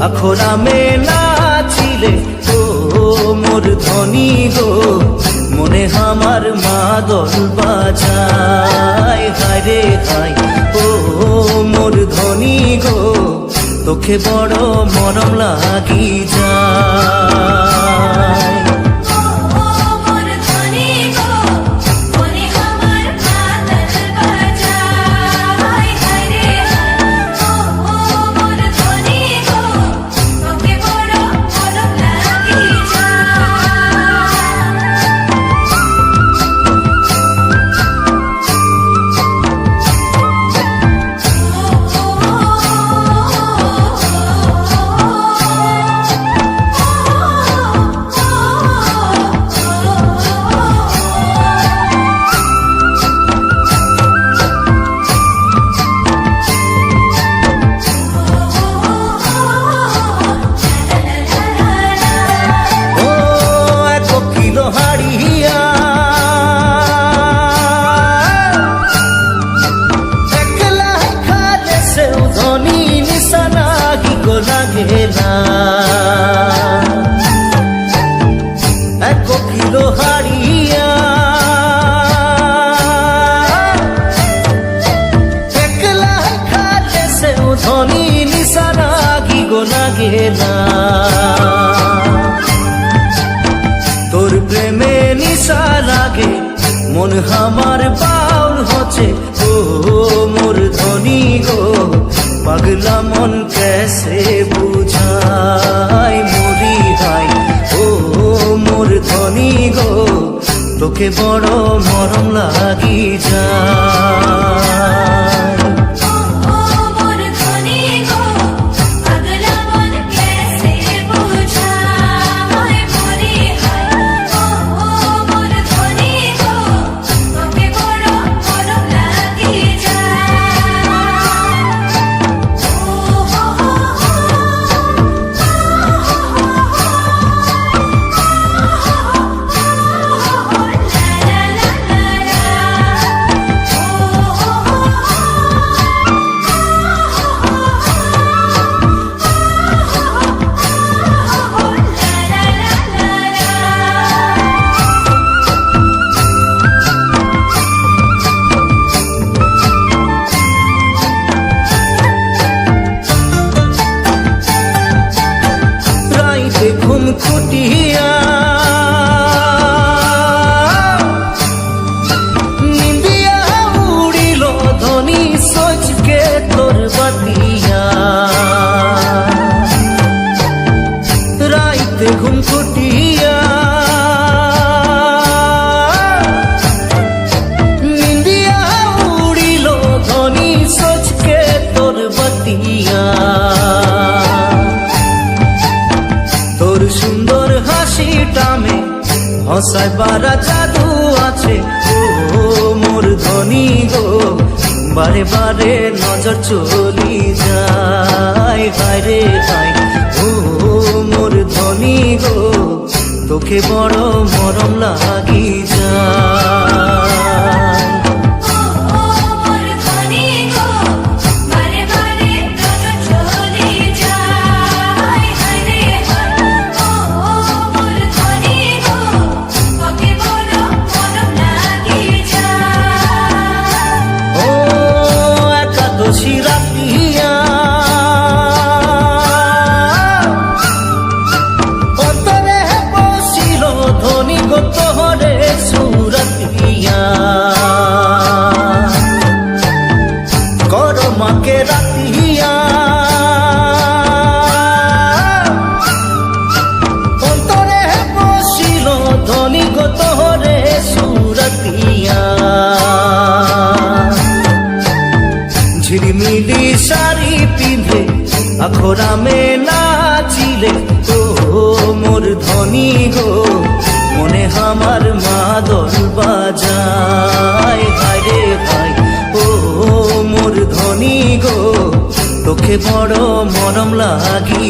আখরামে নাচিলে ও মোর ধনী গো, মনে আমার মাদল বাজায়। হায় রে হায় ও মোর ধনী গো, তোকে বড় মরম লাগি যায়। এক কিলো হাড়িয়া একলা খালে সেও ধনী নিশানা কি গো লাগে না। তোর প্রেমে নিশা লাগে মন আমার বাউল হচ্ছে ও মোর ধনী গো, পাগলা মন कैसे বুঝায় মরি হায় ও মোর ধনী গো, তোকে বড় মরম লাগি যায়। ঘুম খুটিয়া নিন্দিয়া উড়িল ধনী সোচকে তোর বাতিয়া। রাইতে ঘুম খুটিয়া নিন্দিয়া উড়িল ধনী সোচকে তোর বাতিয়া। তোর সুন্দর হাসিটা মে হসায় বারা জাদু আছে ও মোর ধনী গো, বারে বারে নজর চলি যায়। হায় রে হায় ও মোর ধনী গো, তোকে বড় মরম লাগি যায়। অন্তরে বসিল ধনী গো তোহরে সুরতিয়া, কর মাকে রাতিয়া। অন্তরে বসিল ধনী গো তোহরে সুরতিয়া। ঝিলিমিলি শাড়ি পিঁধে আখরামে নাচিলে ও মোর ধনী গো, মনে আমার মাদল বাজায়। হায় রে হায় ও মোর ধনী গো, তোকে বড় মরম লাগি